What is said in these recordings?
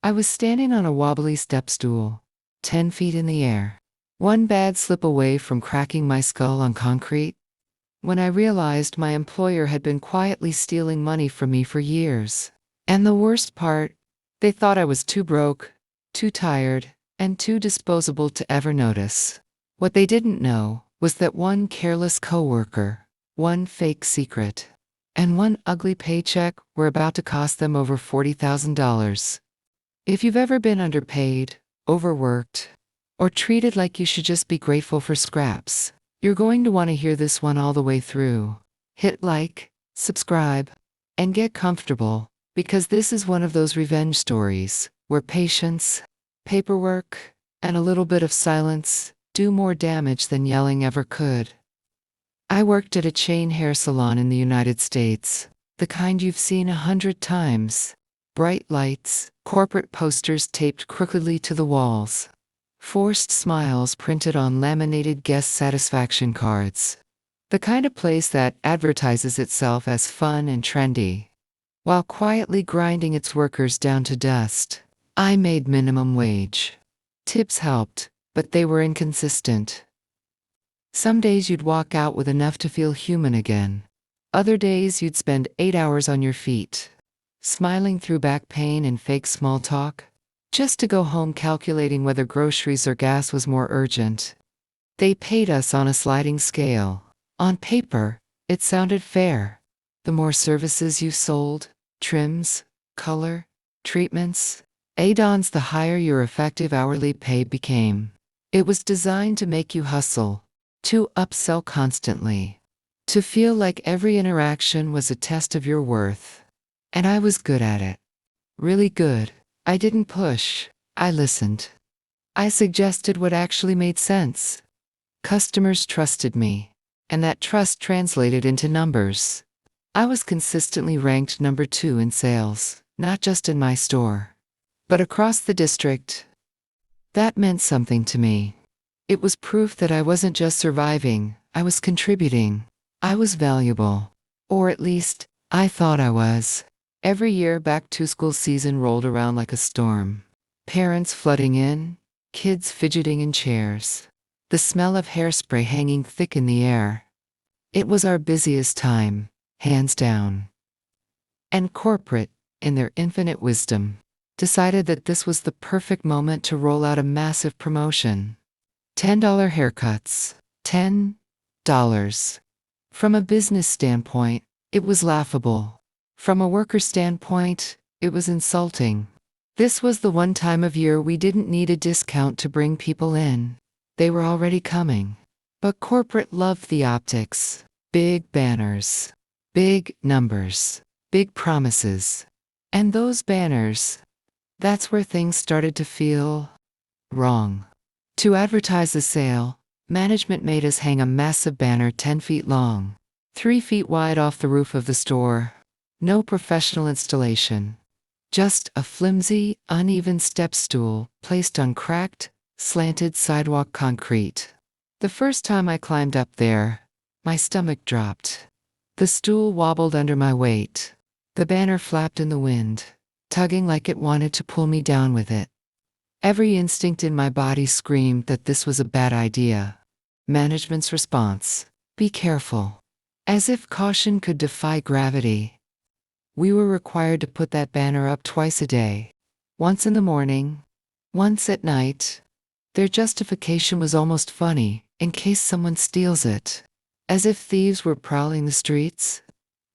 I was standing on a wobbly step stool, 10 feet in the air, one bad slip away from cracking my skull on concrete, when I realized my employer had been quietly stealing money from me for years. And the worst part, they thought I was too broke, too tired, and too disposable to ever notice. What they didn't know was that one careless coworker, one fake secret, and one ugly paycheck were about to cost them over $40,000. If you've ever been underpaid, overworked, or treated like you should just be grateful for scraps, you're going to want to hear this one all the way through. Hit like, subscribe, and get comfortable, because this is one of those revenge stories where patience, paperwork, and a little bit of silence do more damage than yelling ever could. I worked at a chain hair salon in the United States, the kind you've seen 100 times. Bright lights, corporate posters taped crookedly to the walls, forced smiles printed on laminated guest satisfaction cards. The kind of place that advertises itself as fun and trendy, while quietly grinding its workers down to dust. I made minimum wage. Tips helped, but they were inconsistent. Some days you'd walk out with enough to feel human again. Other days you'd spend 8 hours on your feet, smiling through back pain and fake small talk, just to go home calculating whether groceries or gas was more urgent. They paid us on a sliding scale. On paper, it sounded fair. The more services you sold, trims, color, treatments, add-ons, the higher your effective hourly pay became. It was designed to make you hustle, to upsell constantly, to feel like every interaction was a test of your worth. And I was good at it. Really good. I didn't push. I listened. I suggested what actually made sense. Customers trusted me, and that trust translated into numbers. I was consistently ranked number 2 in sales, not just in my store, but across the district. That meant something to me. It was proof that I wasn't just surviving, I was contributing. I was valuable. Or at least, I thought I was. Every year back-to-school season rolled around like a storm. Parents flooding in, kids fidgeting in chairs, the smell of hairspray hanging thick in the air. It was our busiest time, hands down. And corporate, in their infinite wisdom, decided that this was the perfect moment to roll out a massive promotion. $10 haircuts. $10. From a business standpoint, it was laughable. From a worker standpoint, it was insulting. This was the one time of year we didn't need a discount to bring people in. They were already coming. But corporate loved the optics. Big banners. Big numbers. Big promises. And those banners, that's where things started to feel wrong. To advertise the sale, management made us hang a massive banner 10 feet long, 3 feet wide off the roof of the store. No professional installation. Just a flimsy, uneven step stool placed on cracked, slanted sidewalk concrete. The first time I climbed up there, my stomach dropped. The stool wobbled under my weight. The banner flapped in the wind, tugging like it wanted to pull me down with it. Every instinct in my body screamed that this was a bad idea. Management's response: be careful. As if caution could defy gravity. We were required to put that banner up twice a day. Once in the morning, once at night. Their justification was almost funny, in case someone steals it. As if thieves were prowling the streets,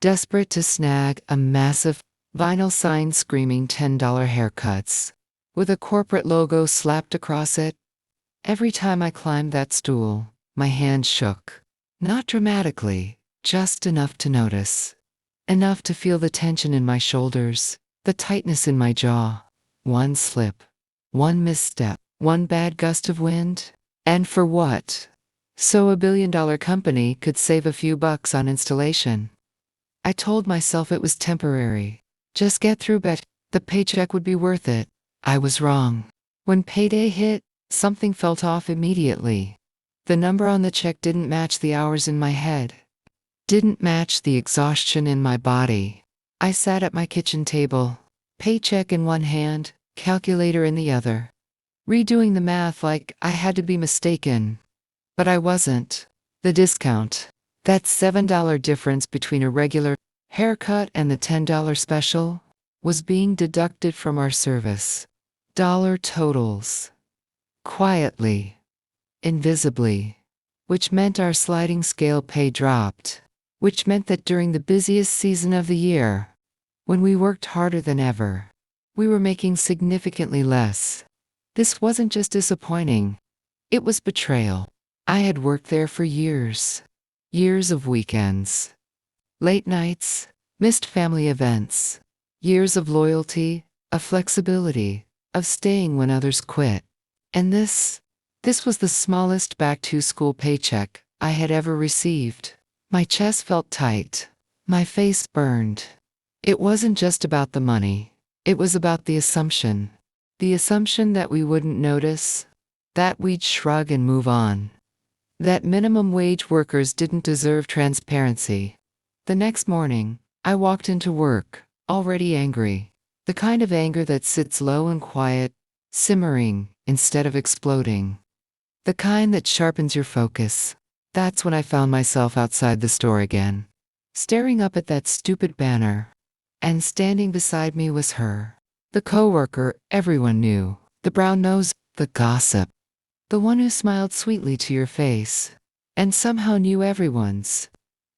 desperate to snag a massive vinyl sign screaming $10 haircuts, with a corporate logo slapped across it. Every time I climbed that stool, my hand shook. Not dramatically, just enough to notice. Enough to feel the tension in my shoulders, the tightness in my jaw. One slip, one misstep, one bad gust of wind. And for what? So a billion-dollar company could save a few bucks on installation. I told myself it was temporary. Just get through it. The paycheck would be worth it. I was wrong. When payday hit, something felt off immediately. The number on the check didn't match the hours in my head. Didn't match the exhaustion in my body. I sat at my kitchen table, paycheck in one hand, calculator in the other. Redoing the math like I had to be mistaken. But I wasn't. The discount. That $7 difference between a regular haircut and the $10 special was being deducted from our service. Dollar totals. Quietly. Invisibly. Which meant our sliding scale pay dropped. Which meant that during the busiest season of the year, when we worked harder than ever, we were making significantly less. This wasn't just disappointing. It was betrayal. I had worked there for years. Years of weekends. Late nights. Missed family events. Years of loyalty, of flexibility, of staying when others quit. And this was the smallest back-to-school paycheck I had ever received. My chest felt tight. My face burned. It wasn't just about the money. It was about the assumption. The assumption that we wouldn't notice, that we'd shrug and move on, that minimum wage workers didn't deserve transparency. The next morning, I walked into work, already angry, the kind of anger that sits low and quiet, simmering instead of exploding, the kind that sharpens your focus. That's when I found myself outside the store again, staring up at that stupid banner, and standing beside me was her. The coworker everyone knew, the brown-nosed, the gossip, the one who smiled sweetly to your face, and somehow knew everyone's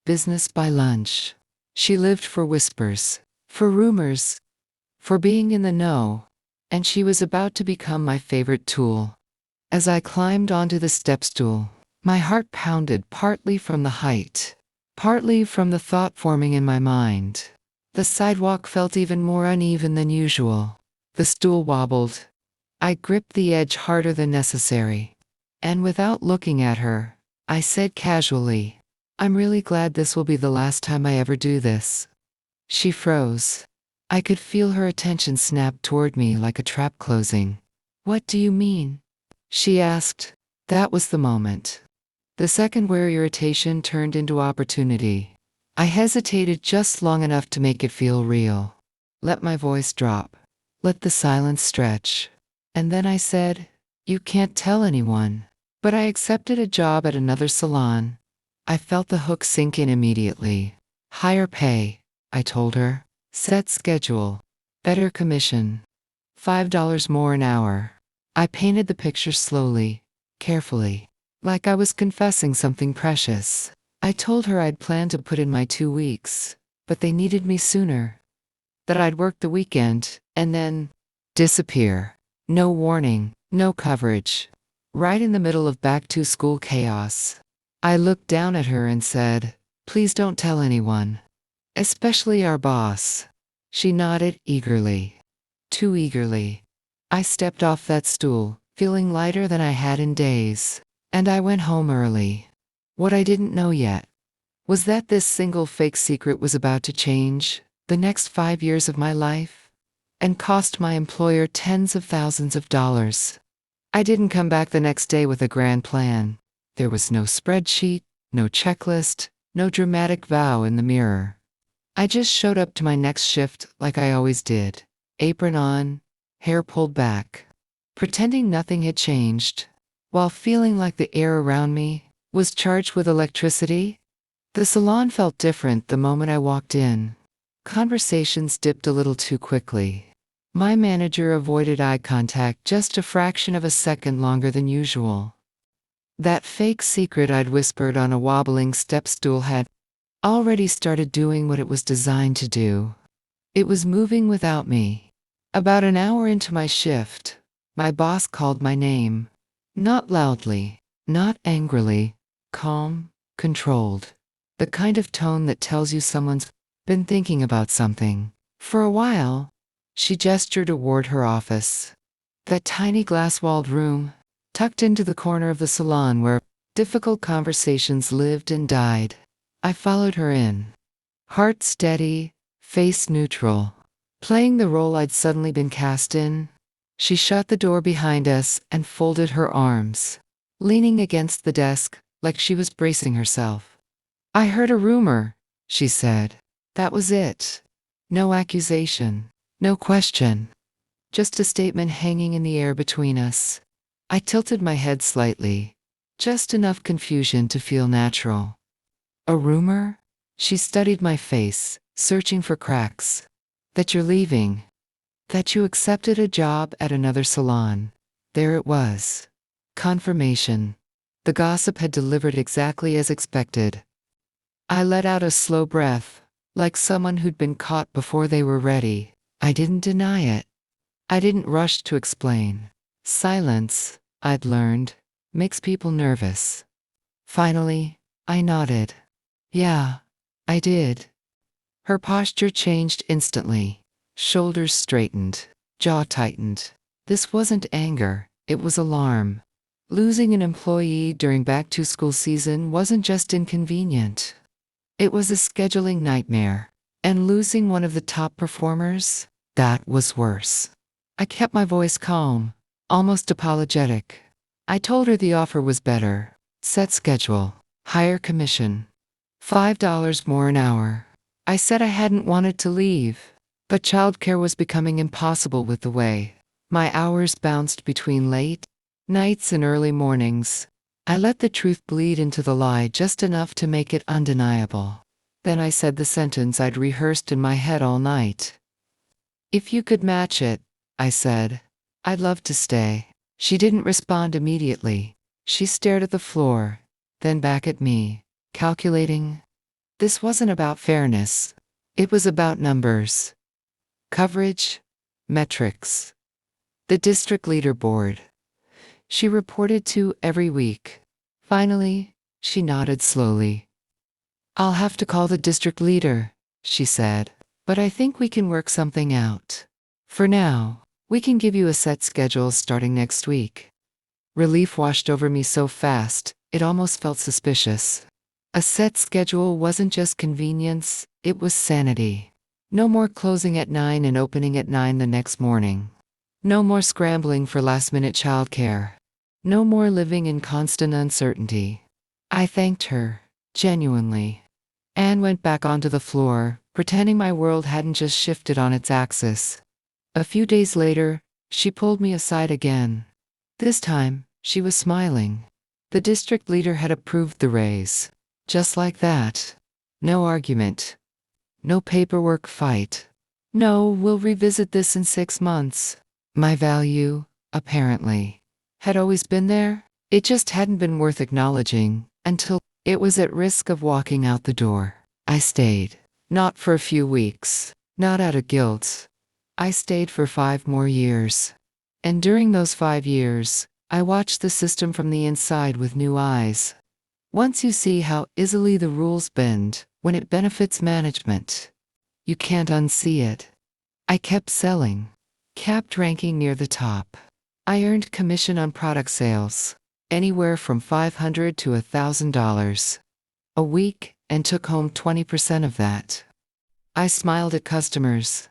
business by lunch. She lived for whispers, for rumors, for being in the know, and she was about to become my favorite tool. As I climbed onto the step stool, my heart pounded partly from the height, partly from the thought forming in my mind. The sidewalk felt even more uneven than usual. The stool wobbled. I gripped the edge harder than necessary. And without looking at her, I said casually, "I'm really glad this will be the last time I ever do this." She froze. I could feel her attention snap toward me like a trap closing. "What do you mean?" she asked. That was the moment. The second where irritation turned into opportunity. I hesitated just long enough to make it feel real. Let my voice drop. Let the silence stretch. And then I said, "You can't tell anyone." But I accepted a job at another salon. I felt the hook sink in immediately. Higher pay, I told her. Set schedule. Better commission. $5 more an hour. I painted the picture slowly, carefully, like I was confessing something precious. I told her I'd planned to put in my 2 weeks, but they needed me sooner. That I'd work the weekend, and then disappear. No warning, no coverage. Right in the middle of back-to-school chaos. I looked down at her and said, "Please don't tell anyone. Especially our boss." She nodded eagerly. Too eagerly. I stepped off that stool, feeling lighter than I had in days, and I went home early. What I didn't know yet was that this single fake secret was about to change the next 5 years of my life and cost my employer tens of thousands of dollars. I didn't come back the next day with a grand plan. There was no spreadsheet, no checklist, no dramatic vow in the mirror. I just showed up to my next shift like I always did, apron on, hair pulled back, pretending nothing had changed, while feeling like the air around me was charged with electricity. The salon felt different the moment I walked in. Conversations dipped a little too quickly. My manager avoided eye contact just a fraction of a second longer than usual. That fake secret I'd whispered on a wobbling step stool had already started doing what it was designed to do. It was moving without me. About an hour into my shift, my boss called my name. Not loudly, not angrily, calm, controlled. The kind of tone that tells you someone's been thinking about something. For a while, she gestured toward her office. That tiny glass-walled room, tucked into the corner of the salon where difficult conversations lived and died. I followed her in. Heart steady, face neutral, playing the role I'd suddenly been cast in. She shut the door behind us and folded her arms, leaning against the desk like she was bracing herself. "I heard a rumor," she said. That was it. No accusation, no question. just a statement hanging in the air between us. I tilted my head slightly, just enough confusion to feel natural. A rumor? She studied my face, searching for cracks. That you're leaving. That you accepted a job at another salon. There it was. Confirmation. The gossip had delivered exactly as expected. I let out a slow breath, like someone who'd been caught before they were ready. I didn't deny it. I didn't rush to explain. Silence, I'd learned, makes people nervous. Finally, I nodded. Yeah, I did. Her posture changed instantly. Shoulders straightened, jaw tightened. This wasn't anger, it was alarm. Losing an employee during back-to-school season wasn't just inconvenient. It was a scheduling nightmare. And losing one of the top performers? That was worse. I kept my voice calm, almost apologetic. I told her the offer was better. Set schedule, higher commission, $5 more an hour. I said I hadn't wanted to leave, but childcare was becoming impossible with the way my hours bounced between late nights and early mornings. I let the truth bleed into the lie just enough to make it undeniable. Then I said the sentence I'd rehearsed in my head all night. If you could match it, I said, I'd love to stay. She didn't respond immediately. She stared at the floor, then back at me, calculating. This wasn't about fairness. It was about numbers. Coverage, metrics. The district leaderboard. She reported to every week. Finally, she nodded slowly. I'll have to call the district leader, she said, but I think we can work something out. For now, we can give you a set schedule starting next week. Relief washed over me so fast, it almost felt suspicious. A set schedule wasn't just convenience, it was sanity. No more closing at 9 and opening at 9 the next morning. No more scrambling for last-minute childcare. No more living in constant uncertainty. I thanked her, genuinely. Anne went back onto the floor, pretending my world hadn't just shifted on its axis. A few days later, she pulled me aside again. This time, she was smiling. The district leader had approved the raise. Just like that. No argument. No paperwork fight. No, we'll revisit this in 6 months. My value, apparently, had always been there. It just hadn't been worth acknowledging until it was at risk of walking out the door. I stayed. Not for a few weeks. Not out of guilt. I stayed for 5 more years. And during those 5 years, I watched the system from the inside with new eyes. Once you see how easily the rules bend when it benefits management, you can't unsee it. I kept selling. Kept ranking near the top. I earned commission on product sales, anywhere from $500 to $1,000 a week, and took home 20% of that. I smiled at customers.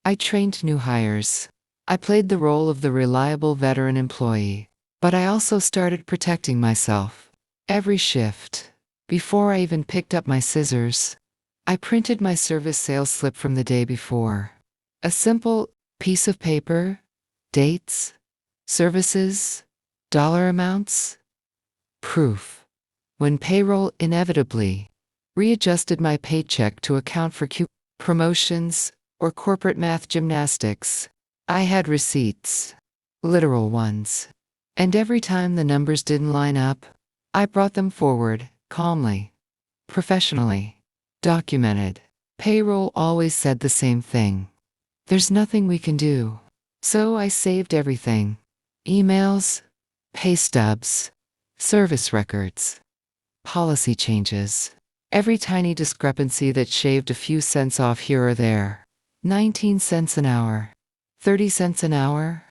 I trained new hires. I played the role of the reliable veteran employee. But I also started protecting myself. Every shift. Before I even picked up my scissors, I printed my service sales slip from the day before. A simple piece of paper, dates, services, dollar amounts, proof. When payroll inevitably readjusted my paycheck to account for promotions or corporate math gymnastics, I had receipts, literal ones. And every time the numbers didn't line up, I brought them forward, calmly, professionally, documented. Payroll always said the same thing. There's nothing we can do. So I saved everything. Emails, pay stubs, service records, policy changes. Every tiny discrepancy that shaved a few cents off here or there. 19 cents an hour. 30 cents an hour?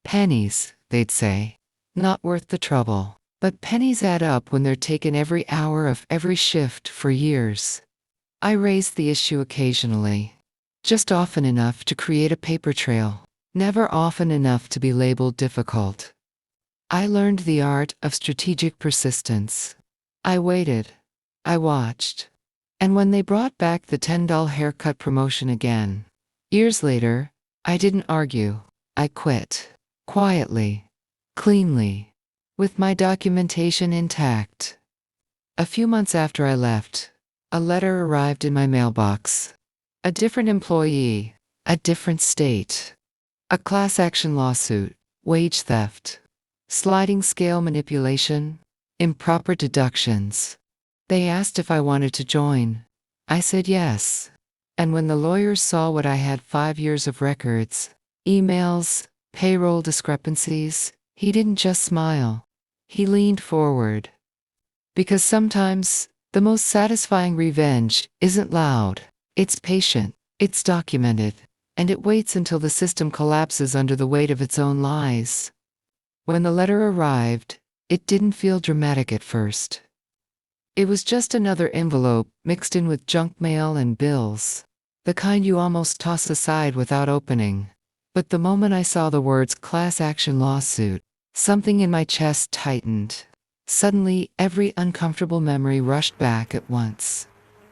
Pennies, they'd say. Not worth the trouble. But pennies add up when they're taken every hour of every shift for years. I raised the issue occasionally. Just often enough to create a paper trail. Never often enough to be labeled difficult. I learned the art of strategic persistence. I waited. I watched. And when they brought back the $10 haircut promotion again, years later, I didn't argue. I quit. Quietly. Cleanly. With my documentation intact. A few months after I left, a letter arrived in my mailbox. A different employee. A different state. A class action lawsuit. Wage theft. Sliding scale manipulation. Improper deductions. They asked if I wanted to join. I said yes. And when the lawyers saw what I had 5 years of records, emails, payroll discrepancies, he didn't just smile. He leaned forward. Because sometimes, the most satisfying revenge isn't loud. It's patient, it's documented, and it waits until the system collapses under the weight of its own lies. When the letter arrived, it didn't feel dramatic at first. It was just another envelope mixed in with junk mail and bills, the kind you almost toss aside without opening. But the moment I saw the words class action lawsuit, something in my chest tightened. Suddenly, every uncomfortable memory rushed back at once.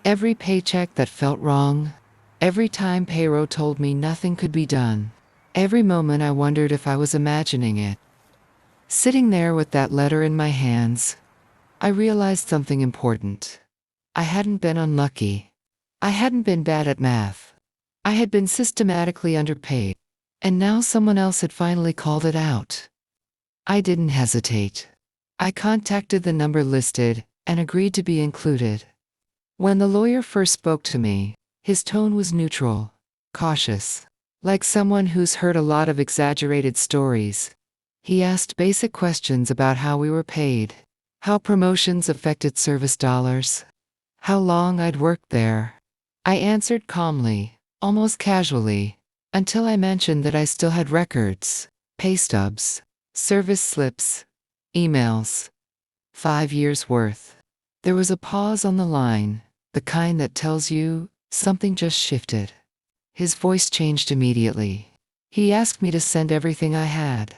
Every paycheck that felt wrong, every time payroll told me nothing could be done, every moment I wondered if I was imagining it. Sitting there with that letter in my hands, I realized something important. I hadn't been unlucky. I hadn't been bad at math. I had been systematically underpaid, and now someone else had finally called it out. I didn't hesitate. I contacted the number listed and agreed to be included. When the lawyer first spoke to me, his tone was neutral, cautious, like someone who's heard a lot of exaggerated stories. He asked basic questions about how we were paid, how promotions affected service dollars, how long I'd worked there. I answered calmly, almost casually, until I mentioned that I still had records, pay stubs, service slips, emails. 5 years worth. There was a pause on the line, the kind that tells you something just shifted. His voice changed immediately. He asked me to send everything I had.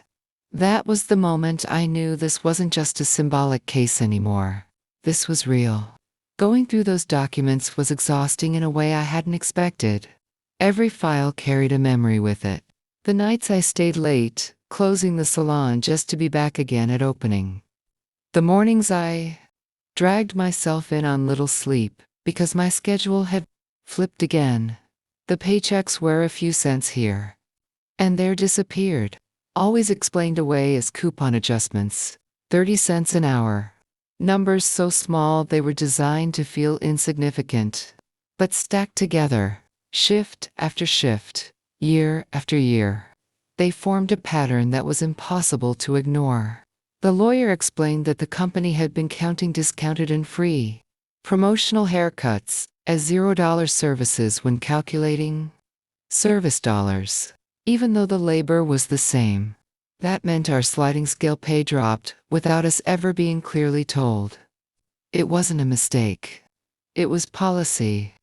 That was the moment I knew this wasn't just a symbolic case anymore. This was real. Going through those documents was exhausting in a way I hadn't expected. Every file carried a memory with it. The nights I stayed late, closing the salon just to be back again at opening. The mornings I dragged myself in on little sleep because my schedule had flipped again. The paychecks were a few cents here and there disappeared, always explained away as coupon adjustments, 30 cents an hour. Numbers so small they were designed to feel insignificant, but stacked together, shift after shift, year after year. They formed a pattern that was impossible to ignore. The lawyer explained that the company had been counting discounted and free promotional haircuts as $0 services when calculating service dollars, even though the labor was the same. That meant our sliding scale pay dropped without us ever being clearly told. It wasn't a mistake. It was policy.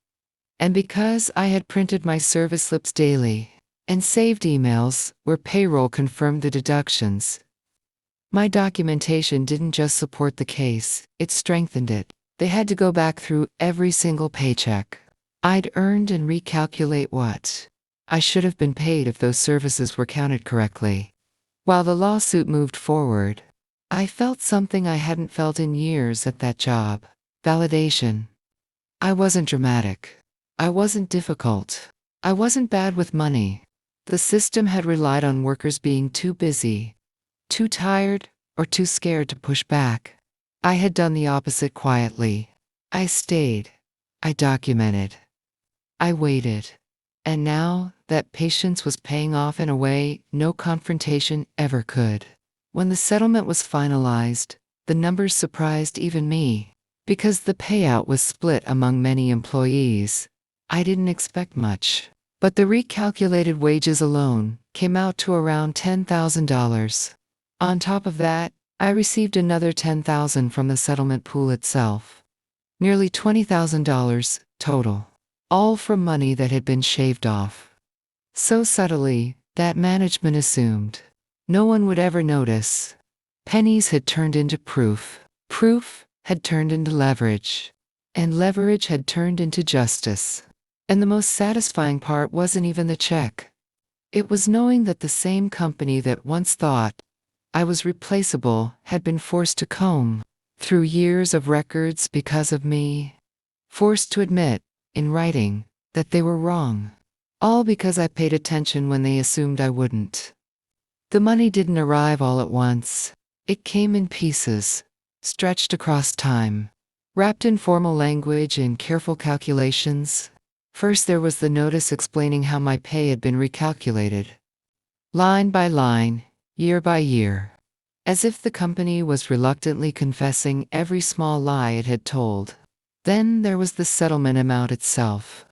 And because I had printed my service slips daily and saved emails where payroll confirmed the deductions, my documentation didn't just support the case, it strengthened it. They had to go back through every single paycheck I'd earned and recalculate what I should have been paid if those services were counted correctly. While the lawsuit moved forward, I felt something I hadn't felt in years at that job: validation. I wasn't dramatic. I wasn't difficult. I wasn't bad with money. The system had relied on workers being too busy, too tired, or too scared to push back. I had done the opposite quietly. I stayed. I documented. I waited. And now, that patience was paying off in a way no confrontation ever could. When the settlement was finalized, the numbers surprised even me. Because the payout was split among many employees, I didn't expect much. But the recalculated wages alone came out to around $10,000. On top of that, I received another $10,000 from the settlement pool itself. Nearly $20,000 total. All from money that had been shaved off. So subtly, that management assumed no one would ever notice. Pennies had turned into proof. Proof had turned into leverage. And leverage had turned into justice. And the most satisfying part wasn't even the check. It was knowing that the same company that once thought I was replaceable had been forced to comb through years of records because of me, forced to admit, in writing, that they were wrong. All because I paid attention when they assumed I wouldn't. The money didn't arrive all at once. It came in pieces, stretched across time, wrapped in formal language and careful calculations. First there was the notice explaining how my pay had been recalculated. Line by line, year by year. As if the company was reluctantly confessing every small lie it had told. Then there was the settlement amount itself,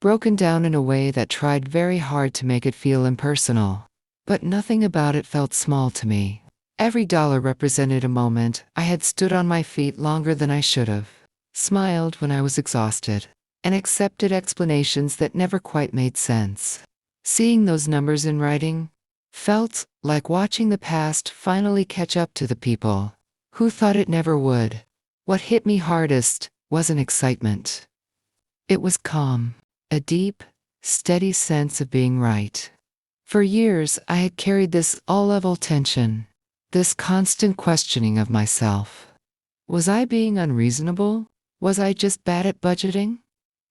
broken down in a way that tried very hard to make it feel impersonal. But nothing about it felt small to me. Every dollar represented a moment I had stood on my feet longer than I should have, smiled when I was exhausted, and accepted explanations that never quite made sense. Seeing those numbers in writing felt like watching the past finally catch up to the people who thought it never would. What hit me hardest wasn't excitement. It was calm, a deep, steady sense of being right. For years, I had carried this all-level tension, this constant questioning of myself. Was I being unreasonable? Was I just bad at budgeting?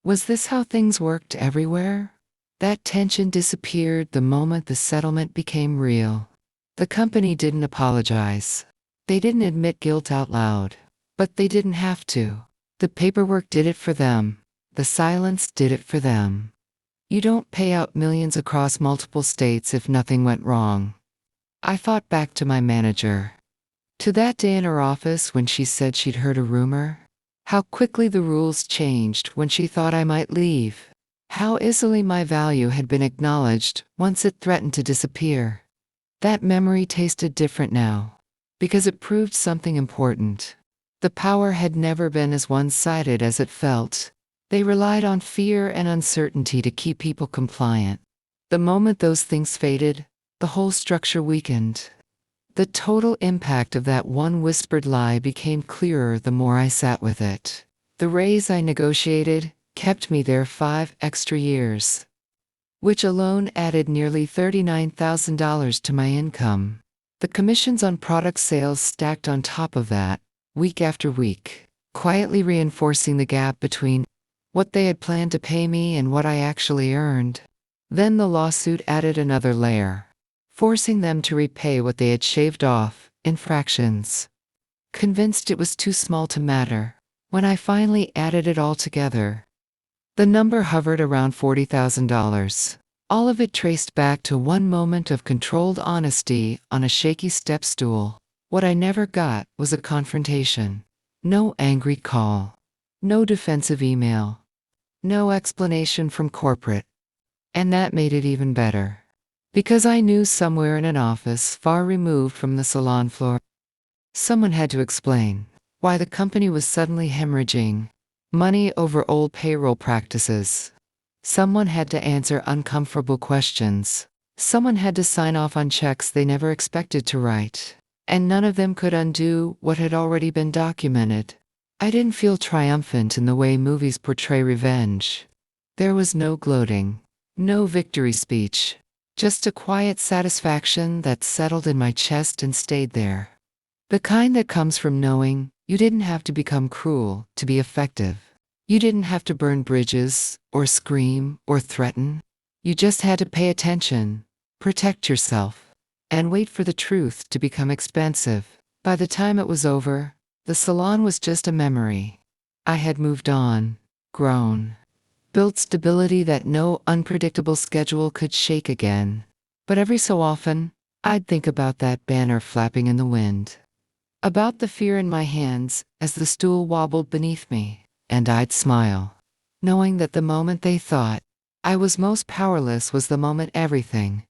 Was this how things worked everywhere? That tension disappeared the moment the settlement became real. The company didn't apologize. They didn't admit guilt out loud. But they didn't have to. The paperwork did it for them. The silence did it for them. You don't pay out millions across multiple states if nothing went wrong. I thought back to my manager. To that day in her office when she said she'd heard a rumor. How quickly the rules changed when she thought I might leave. How easily my value had been acknowledged once it threatened to disappear. That memory tasted different now, because it proved something important. The power had never been as one-sided as it felt. They relied on fear and uncertainty to keep people compliant. The moment those things faded, the whole structure weakened. The total impact of that one whispered lie became clearer the more I sat with it. The raise I negotiated kept me there 5 extra years, which alone added nearly $39,000 to my income. The commissions on product sales stacked on top of that, week after week, quietly reinforcing the gap between what they had planned to pay me and what I actually earned. Then the lawsuit added another layer, forcing them to repay what they had shaved off in fractions. Convinced it was too small to matter, when I finally added it all together, the number hovered around $40,000. All of it traced back to one moment of controlled honesty on a shaky step stool. What I never got was a confrontation. No angry call. No defensive email. No explanation from corporate. And that made it even better. Because I knew somewhere in an office far removed from the salon floor, someone had to explain why the company was suddenly hemorrhaging money over old payroll practices. Someone had to answer uncomfortable questions. Someone had to sign off on checks they never expected to write. And none of them could undo what had already been documented. I didn't feel triumphant in the way movies portray revenge. There was no gloating, no victory speech, just a quiet satisfaction that settled in my chest and stayed there. The kind that comes from knowing you didn't have to become cruel to be effective. You didn't have to burn bridges, or scream, or threaten. You just had to pay attention, protect yourself, and wait for the truth to become expensive. By the time it was over, the salon was just a memory. I had moved on, grown, built stability that no unpredictable schedule could shake again. But every so often, I'd think about that banner flapping in the wind. About the fear in my hands as the stool wobbled beneath me, and I'd smile, knowing that the moment they thought I was most powerless was the moment everything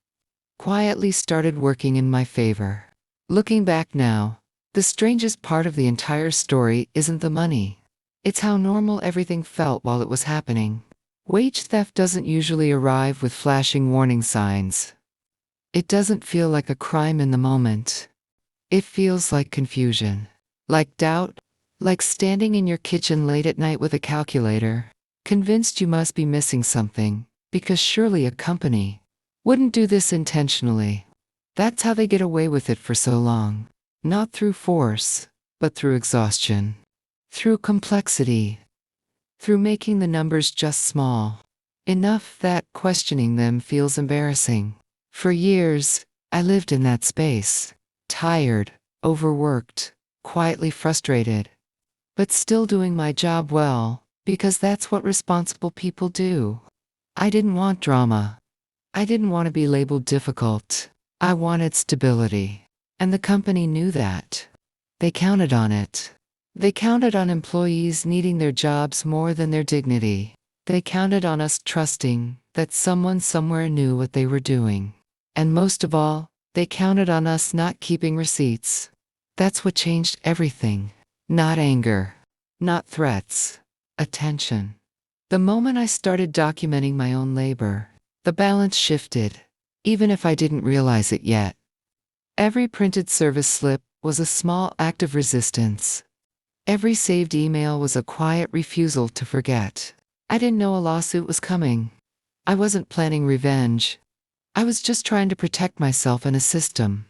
quietly started working in my favor. Looking back now, the strangest part of the entire story isn't the money. It's how normal everything felt while it was happening. Wage theft doesn't usually arrive with flashing warning signs. It doesn't feel like a crime in the moment. It feels like confusion, like doubt, like standing in your kitchen late at night with a calculator, convinced you must be missing something, because surely a company Wouldn't do this intentionally. That's how they get away with it for so long. Not through force, but through exhaustion. Through complexity. Through making the numbers just small. Enough that questioning them feels embarrassing. For years, I lived in that space. Tired, overworked, quietly frustrated. But still doing my job well, because that's what responsible people do. I didn't want drama. I didn't want to be labeled difficult. I wanted stability. And the company knew that. They counted on it. They counted on employees needing their jobs more than their dignity. They counted on us trusting that someone somewhere knew what they were doing. And most of all, they counted on us not keeping receipts. That's what changed everything. Not anger. Not threats. Attention. The moment I started documenting my own labor, the balance shifted, even if I didn't realize it yet. Every printed service slip was a small act of resistance. Every saved email was a quiet refusal to forget. I didn't know a lawsuit was coming. I wasn't planning revenge. I was just trying to protect myself and a system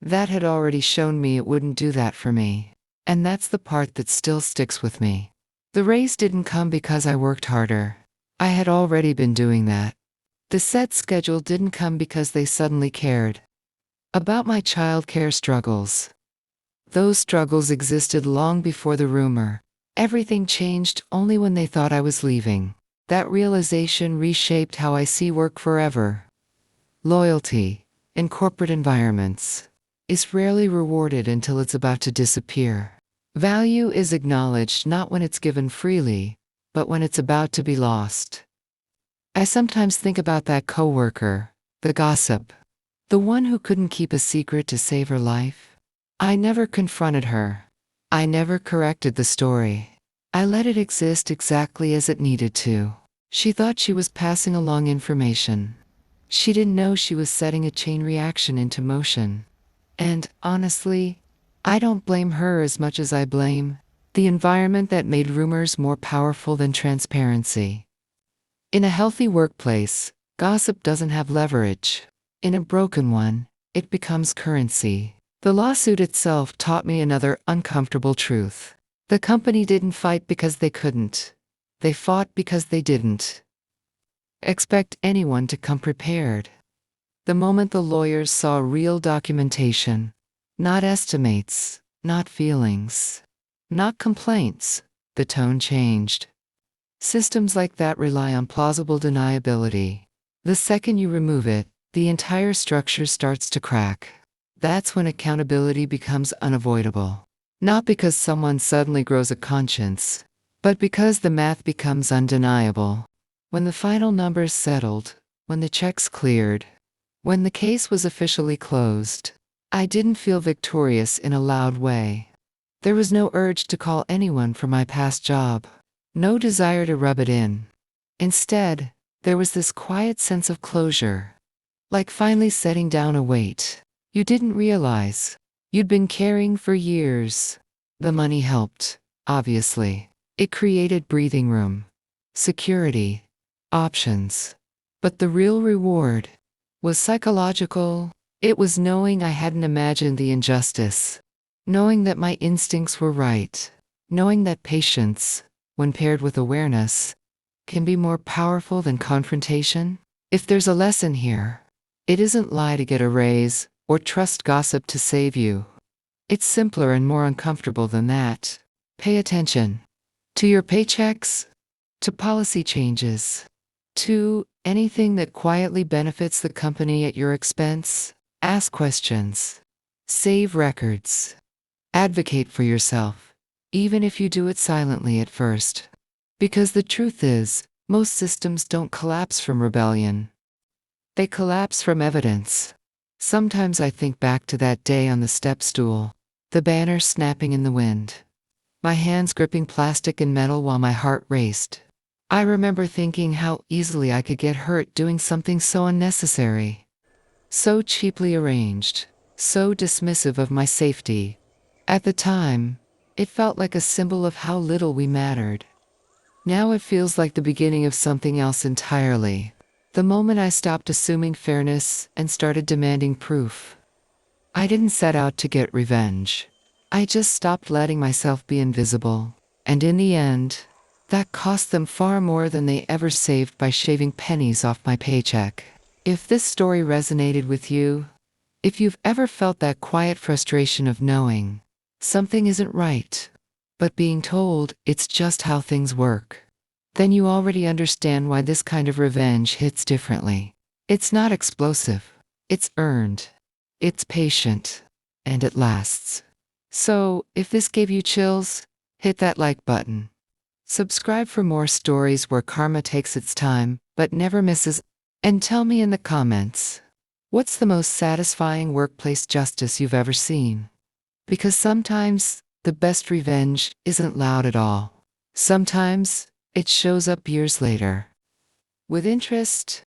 that had already shown me it wouldn't do that for me. And that's the part that still sticks with me. The raise didn't come because I worked harder. I had already been doing that. The set schedule didn't come because they suddenly cared about my childcare struggles. Those struggles existed long before the rumor. Everything changed only when they thought I was leaving. That realization reshaped how I see work forever. Loyalty, in corporate environments, is rarely rewarded until it's about to disappear. Value is acknowledged not when it's given freely, but when it's about to be lost. I sometimes think about that coworker, the gossip, the one who couldn't keep a secret to save her life. I never confronted her. I never corrected the story. I let it exist exactly as it needed to. She thought she was passing along information. She didn't know she was setting a chain reaction into motion. And, honestly, I don't blame her as much as I blame the environment that made rumors more powerful than transparency. In a healthy workplace, gossip doesn't have leverage. In a broken one, it becomes currency. The lawsuit itself taught me another uncomfortable truth. The company didn't fight because they couldn't. They fought because they didn't expect anyone to come prepared. The moment the lawyers saw real documentation, not estimates, not feelings, not complaints, the tone changed. Systems like that rely on plausible deniability. The second you remove it, the entire structure starts to crack. That's when accountability becomes unavoidable. Not because someone suddenly grows a conscience, but because the math becomes undeniable. When the final numbers settled, when the checks cleared, when the case was officially closed, I didn't feel victorious in a loud way. There was no urge to call anyone from my past job. No desire to rub it in. Instead, there was this quiet sense of closure. Like finally setting down a weight you didn't realize you'd been carrying for years. The money helped, obviously. It created breathing room, security, options. But the real reward was psychological. It was knowing I hadn't imagined the injustice. Knowing that my instincts were right. Knowing that patience, when paired with awareness, can be more powerful than confrontation. If there's a lesson here, it isn't lie to get a raise or trust gossip to save you. It's simpler and more uncomfortable than that. Pay attention to your paychecks, to policy changes, to anything that quietly benefits the company at your expense. Ask questions. Save records. Advocate for yourself, even if you do it silently at first. Because the truth is, most systems don't collapse from rebellion. They collapse from evidence. Sometimes I think back to that day on the step stool, the banner snapping in the wind, my hands gripping plastic and metal while my heart raced. I remember thinking how easily I could get hurt doing something so unnecessary, so cheaply arranged, so dismissive of my safety. At the time, it felt like a symbol of how little we mattered. Now it feels like the beginning of something else entirely. The moment I stopped assuming fairness and started demanding proof. I didn't set out to get revenge. I just stopped letting myself be invisible. And in the end, that cost them far more than they ever saved by shaving pennies off my paycheck. If this story resonated with you, if you've ever felt that quiet frustration of knowing something isn't right, but being told it's just how things work, then you already understand why this kind of revenge hits differently. It's not explosive. It's earned. It's patient. And it lasts. So, if this gave you chills, hit that like button. Subscribe for more stories where karma takes its time, but never misses. And tell me in the comments, what's the most satisfying workplace justice you've ever seen? Because sometimes, the best revenge isn't loud at all. Sometimes, it shows up years later. With interest,